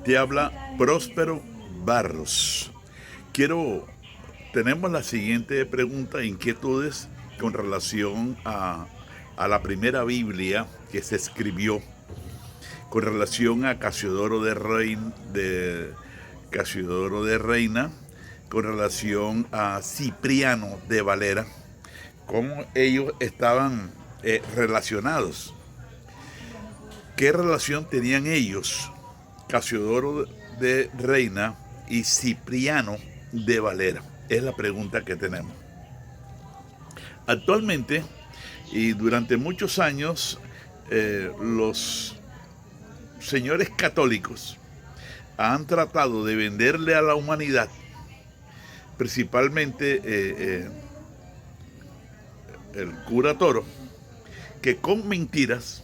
Te habla Próspero Barros. Tenemos la siguiente pregunta, inquietudes con relación a la primera Biblia que se escribió, con relación a Casiodoro de Reina, con relación a Cipriano de Valera, cómo ellos estaban relacionados. ¿Qué relación tenían ellos, Casiodoro de Reina y Cipriano de Valera? Es la pregunta que tenemos. Actualmente y durante muchos años, los señores católicos han tratado de venderle a la humanidad, principalmente el cura Toro, que con mentiras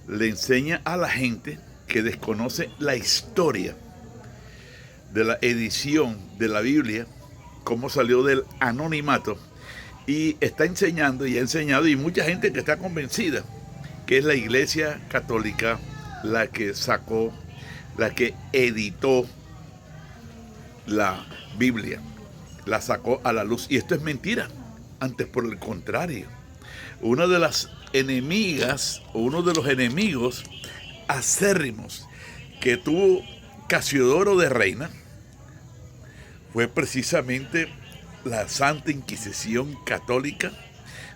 le enseña a la gente que desconoce la historia de la edición de la Biblia, cómo salió del anonimato, y está enseñando y ha enseñado, y mucha gente que está convencida que es la Iglesia Católica la que editó la Biblia, la sacó a la luz. Y esto es mentira. Antes, por el contrario, una de las enemigas, o uno de los enemigos acérrimos que tuvo Casiodoro de Reina fue precisamente la Santa Inquisición Católica,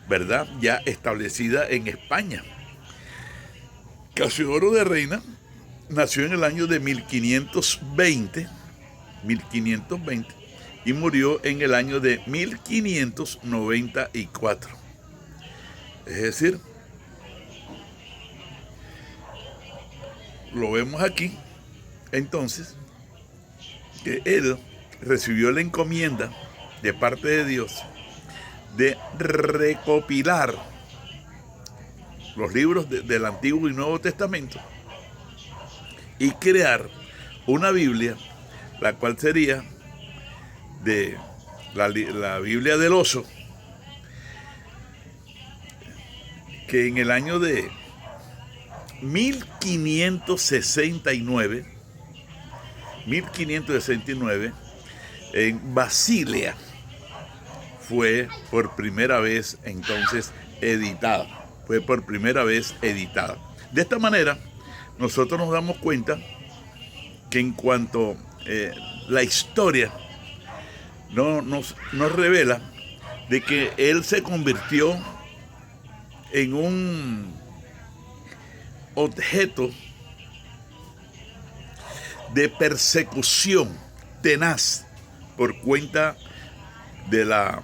¿verdad? Ya establecida en España. Casiodoro de Reina nació en el año de 1520 y murió en el año de 1594. Es decir, lo vemos aquí, entonces, que él recibió la encomienda de parte de Dios de recopilar los libros del Antiguo y Nuevo Testamento y crear una Biblia, la cual sería de la Biblia del oso, que en el año de 1569, en Basilea, fue por primera vez entonces editada. De esta manera, nosotros nos damos cuenta que en cuanto la historia nos revela de que él se convirtió en un objeto de persecución tenaz por cuenta de la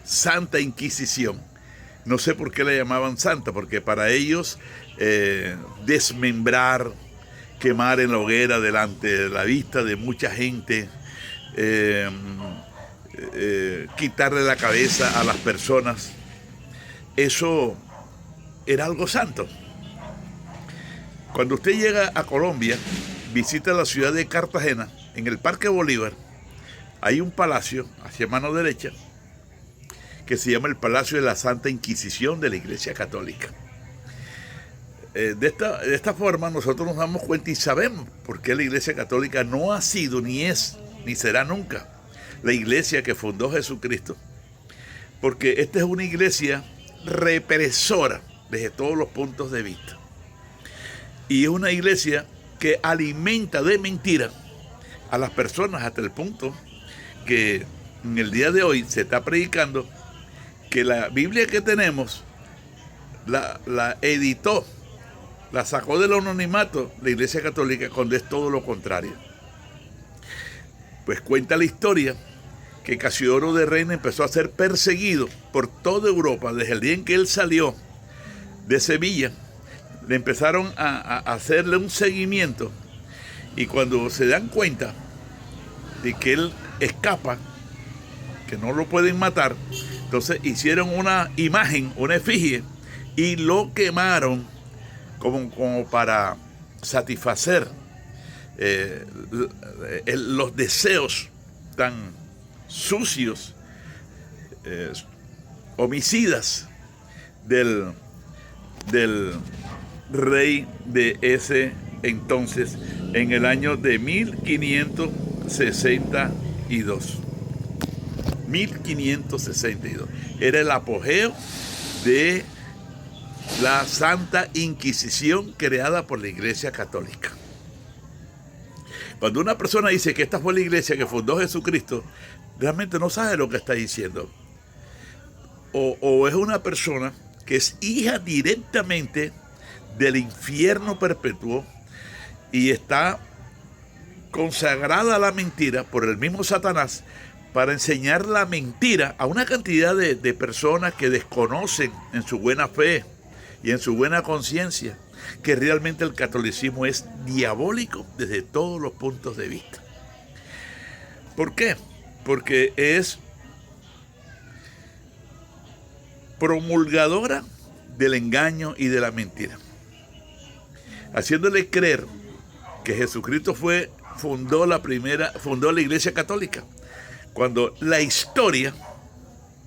Santa Inquisición. No sé por qué la llamaban santa, porque para ellos desmembrar, quemar en la hoguera delante de la vista de mucha gente, quitarle la cabeza a las personas, eso era algo santo. Cuando usted llega a Colombia, visita la ciudad de Cartagena, en el Parque Bolívar, hay un palacio hacia mano derecha que se llama el Palacio de la Santa Inquisición de la Iglesia Católica. De esta forma nosotros nos damos cuenta y sabemos por qué la Iglesia Católica no ha sido, ni es, ni será nunca la iglesia que fundó Jesucristo, porque esta es una iglesia represora desde todos los puntos de vista, y es una iglesia que alimenta de mentira a las personas hasta el punto que en el día de hoy se está predicando que la Biblia que tenemos la editó, la sacó del anonimato la Iglesia Católica, cuando es todo lo contrario. Pues cuenta la historia que Casiodoro de Reina empezó a ser perseguido por toda Europa desde el día en que él salió de Sevilla. Le empezaron a hacerle un seguimiento, y cuando se dan cuenta de que él escapa, que no lo pueden matar, entonces hicieron una imagen, una efigie, y lo quemaron como para satisfacer los deseos tan sucios, homicidas del rey de ese entonces, en el año de 1562. 1562. Era el apogeo de la Santa Inquisición creada por la Iglesia Católica. Cuando una persona dice que esta fue la iglesia que fundó Jesucristo, realmente no sabe lo que está diciendo. O es una persona que es hija directamente del infierno perpetuo y está consagrada a la mentira por el mismo Satanás para enseñar la mentira a una cantidad de personas que desconocen en su buena fe y en su buena conciencia que realmente el catolicismo es diabólico desde todos los puntos de vista. ¿Por qué? Porque es promulgadora del engaño y de la mentira, haciéndole creer que Jesucristo fundó la Iglesia Católica, cuando la historia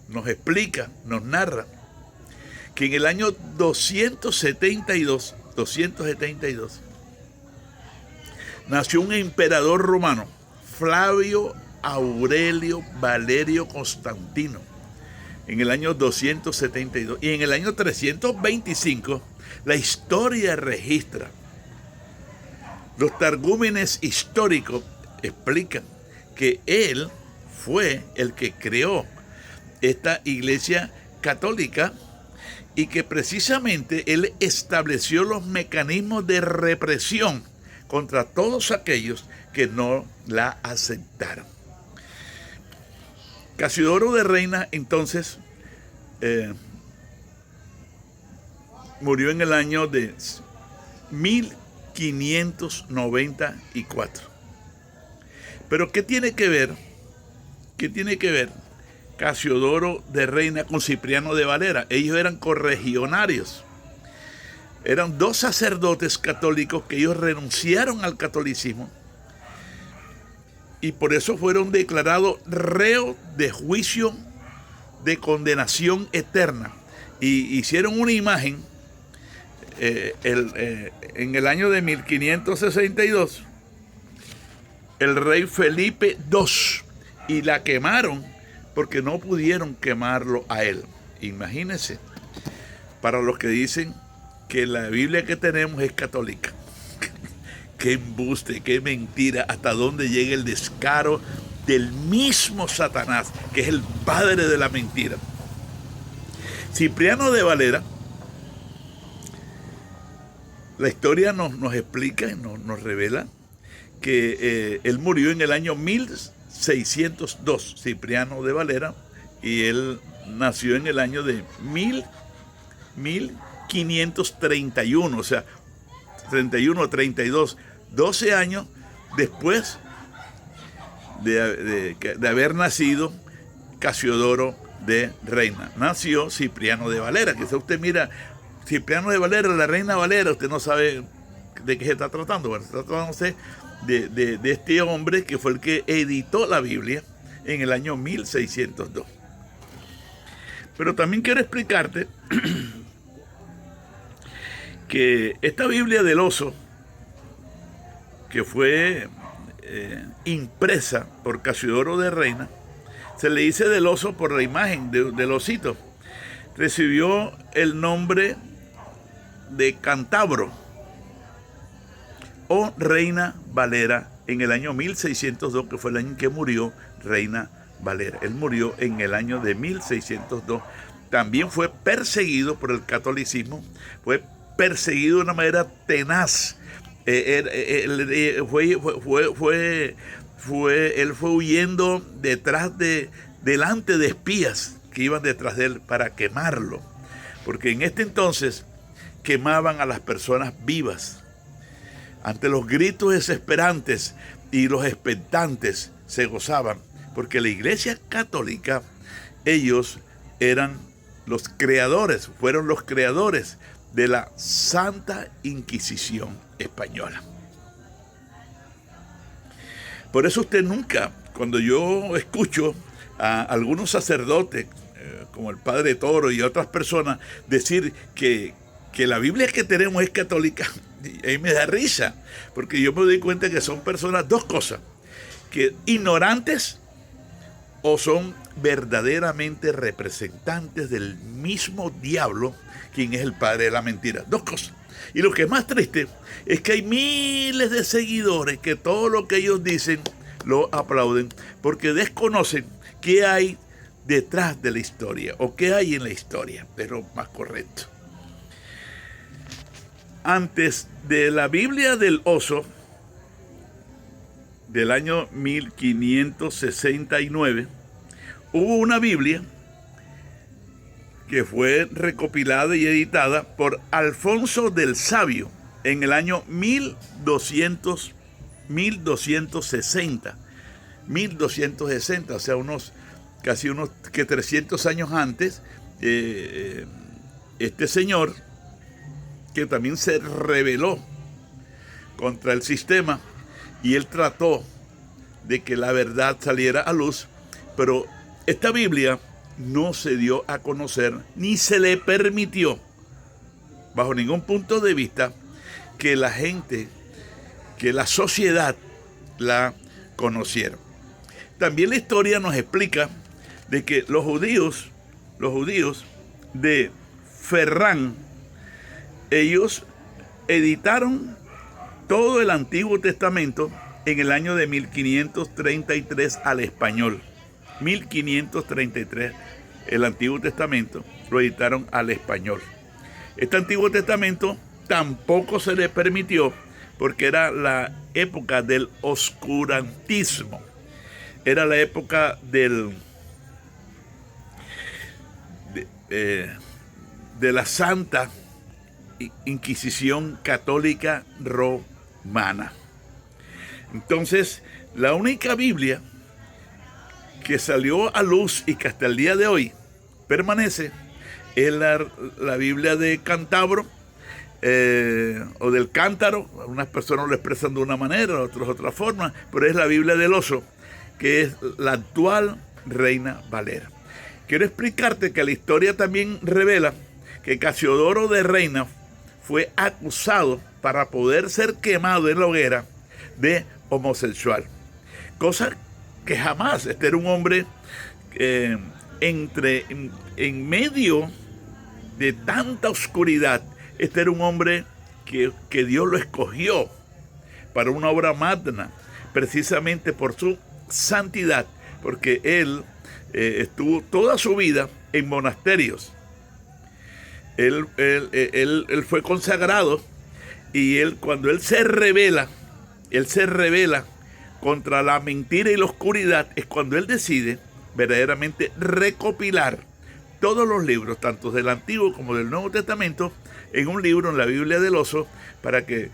nos explica, nos narra que en el año 272 nació un emperador romano, Flavio Aurelio Valerio Constantino, en el año 272. Y en el año 325, la historia registra, los targúmenes históricos explican que él fue el que creó esta iglesia católica y que precisamente él estableció los mecanismos de represión contra todos aquellos que no la aceptaron. Casiodoro de Reina, entonces, murió en el año de 1594. Pero ¿qué tiene que ver Casiodoro de Reina con Cipriano de Valera? Ellos eran corregionarios. Eran dos sacerdotes católicos que ellos renunciaron al catolicismo y por eso fueron declarados reos de juicio de condenación eterna. Y hicieron una imagen en el año de 1562, el rey Felipe II, y la quemaron porque no pudieron quemarlo a él. Imagínense, para los que dicen que la Biblia que tenemos es católica. Qué embuste, qué mentira, hasta dónde llega el descaro del mismo Satanás, que es el padre de la mentira. Cipriano de Valera, la historia nos explica y nos revela que él murió en el año 1602, Cipriano de Valera, y él nació en el año de 1531, o sea, 31 o 32, 12 años después de haber nacido Casiodoro de Reina. Nació Cipriano de Valera, que si usted mira, Cipriano de Valera, la reina Valera, usted no sabe de qué se está tratando. Bueno, se está tratándose de este hombre que fue el que editó la Biblia en el año 1602. Pero también quiero explicarte que esta Biblia del oso, que fue impresa por Casiodoro de Reina, se le dice del oso por la imagen del osito. Recibió el nombre de Cantabro o Reina Valera en el año 1602, que fue el año en que murió Reina Valera. Él murió en el año de 1602. También fue perseguido por el catolicismo, fue perseguido de una manera tenaz. Él fue huyendo delante de espías que iban detrás de él para quemarlo, porque en este entonces quemaban a las personas vivas. Ante los gritos desesperantes y los expectantes se gozaban, porque la Iglesia Católica, ellos eran los creadores, fueron los creadores de la Santa Inquisición española. Por eso usted nunca, cuando yo escucho a algunos sacerdotes, como el Padre Toro y otras personas, decir que que la Biblia que tenemos es católica, y ahí me da risa, porque yo me doy cuenta que son personas, dos cosas, que ignorantes o son verdaderamente representantes del mismo diablo, quien es el padre de la mentira. Dos cosas. Y lo que es más triste es que hay miles de seguidores que todo lo que ellos dicen lo aplauden porque desconocen qué hay detrás de la historia o qué hay en la historia, pero más correcto. Antes de la Biblia del oso, del año 1569, hubo una Biblia que fue recopilada y editada por Alfonso del Sabio en el año 1260, o sea, casi unos 300 años antes. Este señor, que también se rebeló contra el sistema, y él trató de que la verdad saliera a luz, pero esta Biblia no se dio a conocer, ni se le permitió, bajo ningún punto de vista, que la gente, que la sociedad la conociera. También la historia nos explica de que los judíos de Ferrán, ellos editaron todo el Antiguo Testamento en el año de 1533 al español. 1533, el Antiguo Testamento lo editaron al español. Este Antiguo Testamento tampoco se le permitió porque era la época del oscurantismo. Era la época de la Santa Inquisición Católica Romana. Entonces, la única Biblia que salió a luz y que hasta el día de hoy permanece es la Biblia de Cantabro, o del Cántaro. Unas personas lo expresan de una manera, otros de otra forma, pero es la Biblia del oso, que es la actual Reina Valera. Quiero explicarte que la historia también revela que Casiodoro de Reina fue acusado para poder ser quemado en la hoguera de homosexual. Cosa que jamás, este era un hombre en medio de tanta oscuridad, este era un hombre que Dios lo escogió para una obra magna, precisamente por su santidad, porque él estuvo toda su vida en monasterios. Él fue consagrado, y cuando él se revela contra la mentira y la oscuridad, es cuando él decide verdaderamente recopilar todos los libros, tanto del Antiguo como del Nuevo Testamento, en un libro, en la Biblia del oso, para que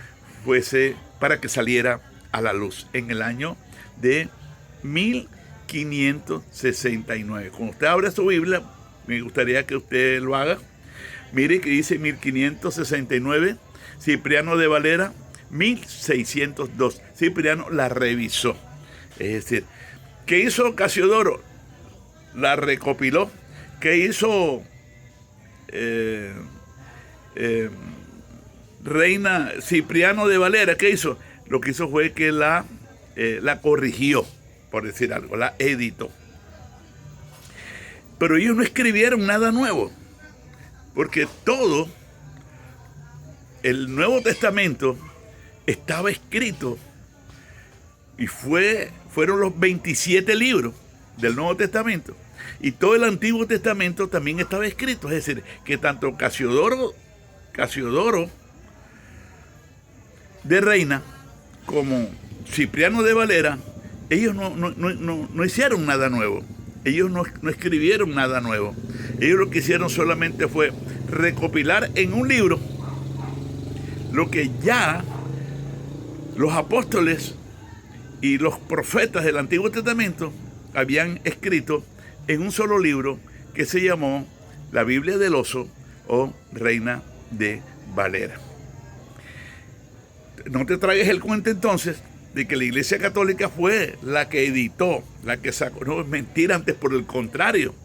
saliera a la luz en el año de 1569. Cuando usted abre su Biblia, me gustaría que usted lo haga. Mire que dice 1569, Cipriano de Valera, 1602. Cipriano la revisó. Es decir, ¿qué hizo Casiodoro? La recopiló. ¿Qué hizo Reina Cipriano de Valera? ¿Qué hizo? Lo que hizo fue que la corrigió, por decir algo, la editó. Pero ellos no escribieron nada nuevo, porque todo el Nuevo Testamento estaba escrito, y fueron los 27 libros del Nuevo Testamento, y todo el Antiguo Testamento también estaba escrito. Es decir, que tanto Casiodoro de Reina como Cipriano de Valera, ellos no hicieron nada nuevo. Ellos no escribieron nada nuevo. Ellos lo que hicieron solamente fue recopilar en un libro lo que ya los apóstoles y los profetas del Antiguo Testamento habían escrito en un solo libro, que se llamó la Biblia del oso o Reina de Valera. No te tragues el cuento entonces de que la Iglesia Católica fue la que editó, la que sacó. No, es mentira, antes por el contrario.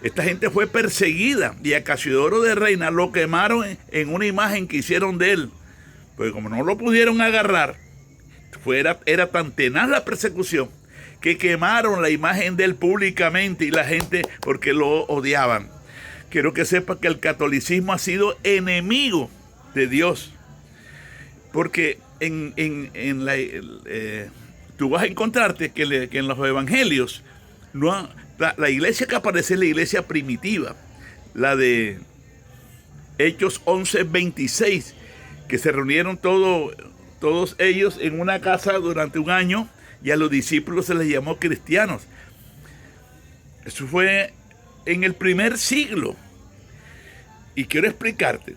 Esta gente fue perseguida y a Casiodoro de Reina lo quemaron en una imagen que hicieron de él. Pues como no lo pudieron agarrar, era tan tenaz la persecución que quemaron la imagen de él públicamente y la gente porque lo odiaban. Quiero que sepa que el catolicismo ha sido enemigo de Dios. Porque tú vas a encontrarte que en los evangelios la iglesia que aparece es la iglesia primitiva, la de Hechos 11:26, que se reunieron todos ellos en una casa durante un año y a los discípulos se les llamó cristianos. Eso fue en el primer siglo. Y quiero explicarte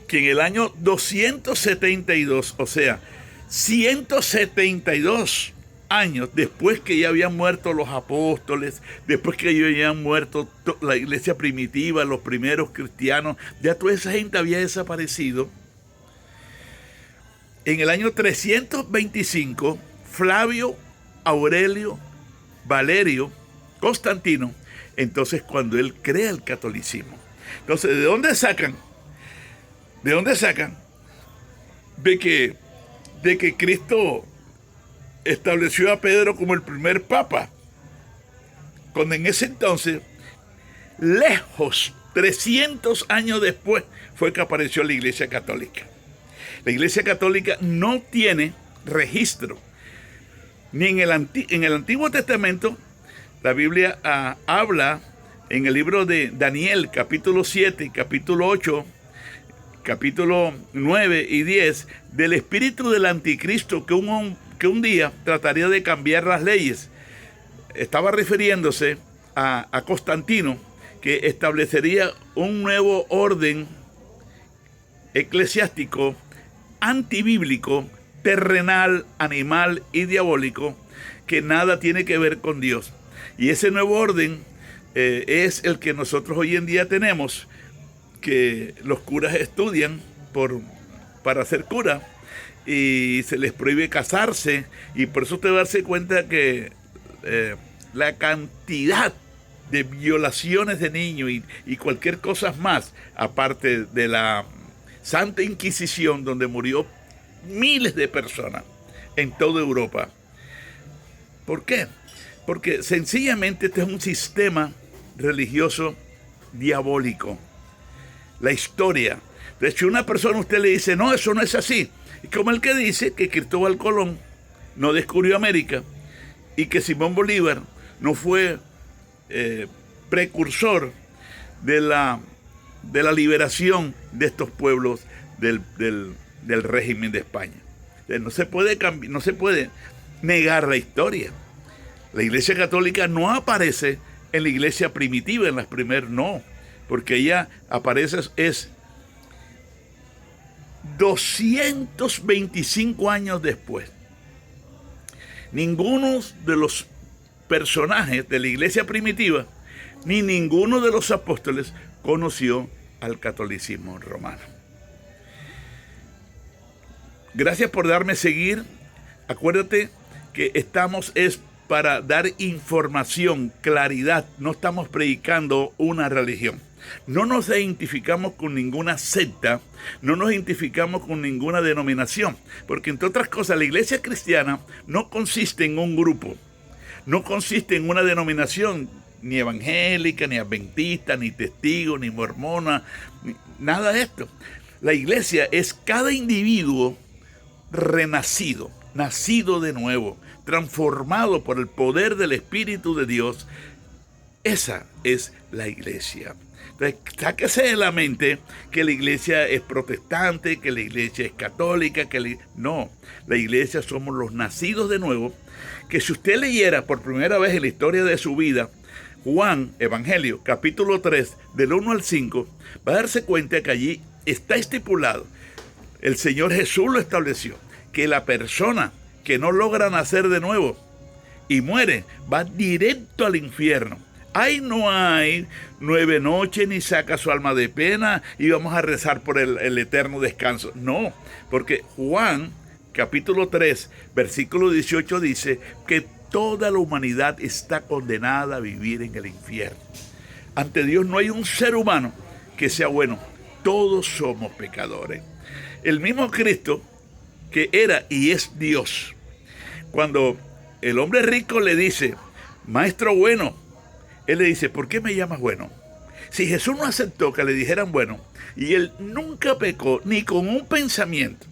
que en el año 272, o sea, 172 años después que ya habían muerto los apóstoles, después que ya habían muerto la iglesia primitiva, los primeros cristianos, ya toda esa gente había desaparecido. En el año 325, Flavio, Aurelio, Valerio, Constantino, entonces cuando él crea el catolicismo. Entonces, ¿de dónde sacan? De que Cristo estableció a Pedro como el primer papa. Cuando en ese entonces, lejos, 300 años después, fue que apareció la Iglesia Católica. La Iglesia Católica no tiene registro. Ni en el Antiguo Testamento, la Biblia habla en el libro de Daniel, capítulo 7, capítulo 8, capítulo 9 y 10, del espíritu del anticristo que un día trataría de cambiar las leyes. Estaba refiriéndose a Constantino, que establecería un nuevo orden eclesiástico, antibíblico, terrenal, animal y diabólico, que nada tiene que ver con Dios. Y ese nuevo orden es el que nosotros hoy en día tenemos, que los curas estudian para ser cura y se les prohíbe casarse, y por eso te vas a darse cuenta que la cantidad de violaciones de niños y cualquier cosa más, aparte de la Santa Inquisición, donde murió miles de personas en toda Europa. ¿Por qué? Porque sencillamente este es un sistema religioso diabólico. La historia. De hecho, una persona usted le dice, no, eso no es así. Y como el que dice que Cristóbal Colón no descubrió América y que Simón Bolívar no fue precursor de la liberación de estos pueblos del régimen de España. No se puede negar la historia. La Iglesia Católica no aparece en la iglesia primitiva, en las primeras no, porque ella aparece es 225 años después. Ninguno de los personajes de la iglesia primitiva, ni ninguno de los apóstoles conoció al catolicismo romano. Gracias por darme seguir. Acuérdate que estamos para dar información, claridad. No estamos predicando una religión. No nos identificamos con ninguna secta, no nos identificamos con ninguna denominación, porque entre otras cosas la iglesia cristiana no consiste en un grupo, no consiste en una denominación, ni evangélica, ni adventista, ni testigo, ni mormona, nada de esto. La iglesia es cada individuo renacido, nacido de nuevo, transformado por el poder del Espíritu de Dios. Esa es la iglesia. Entonces, sáquese de la mente que la iglesia es protestante, que la iglesia es católica, no, la iglesia somos los nacidos de nuevo, que si usted leyera por primera vez en la historia de su vida Juan, Evangelio, capítulo 3, del 1 al 5, va a darse cuenta que allí está estipulado, el Señor Jesús lo estableció, que la persona que no logra nacer de nuevo y muere, va directo al infierno. Ahí no hay 9 noches, ni saca su alma de pena y vamos a rezar por el eterno descanso. No, porque Juan, capítulo 3, versículo 18 dice que toda la humanidad está condenada a vivir en el infierno. Ante Dios no hay un ser humano que sea bueno. Todos somos pecadores. El mismo Cristo, que era y es Dios, cuando el hombre rico le dice, maestro bueno, él le dice, ¿por qué me llamas bueno? Si Jesús no aceptó que le dijeran bueno, y él nunca pecó ni con un pensamiento,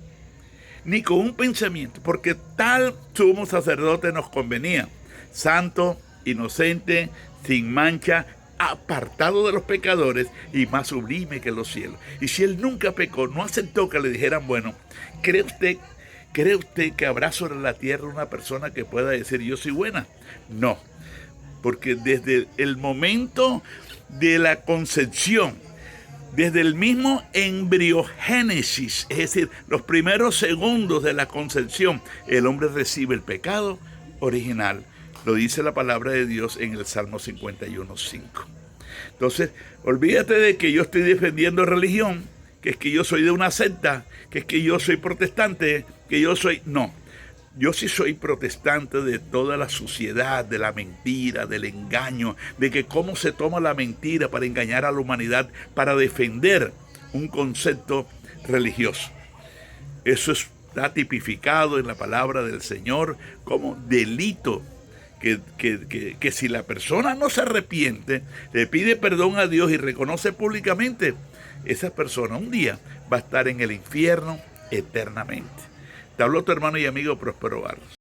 porque tal sumo sacerdote nos convenía, santo, inocente, sin mancha, apartado de los pecadores y más sublime que los cielos. Y si él nunca pecó, no aceptó que le dijeran bueno, ¿cree usted que habrá sobre la tierra una persona que pueda decir yo soy buena? No, porque desde el momento de la concepción, desde el mismo embriogénesis, es decir, los primeros segundos de la concepción, el hombre recibe el pecado original. Lo dice la palabra de Dios en el Salmo 51:5. Entonces, olvídate de que yo estoy defendiendo religión, que es que yo soy de una secta, que es que yo soy protestante, que yo soy... No, yo sí soy protestante de toda la suciedad, de la mentira, del engaño, de que cómo se toma la mentira para engañar a la humanidad, para defender un concepto religioso. Eso está tipificado en la palabra del Señor como delito, que si la persona no se arrepiente, le pide perdón a Dios y reconoce públicamente, esa persona un día va a estar en el infierno eternamente. Te habló tu hermano y amigo Próspero Barros.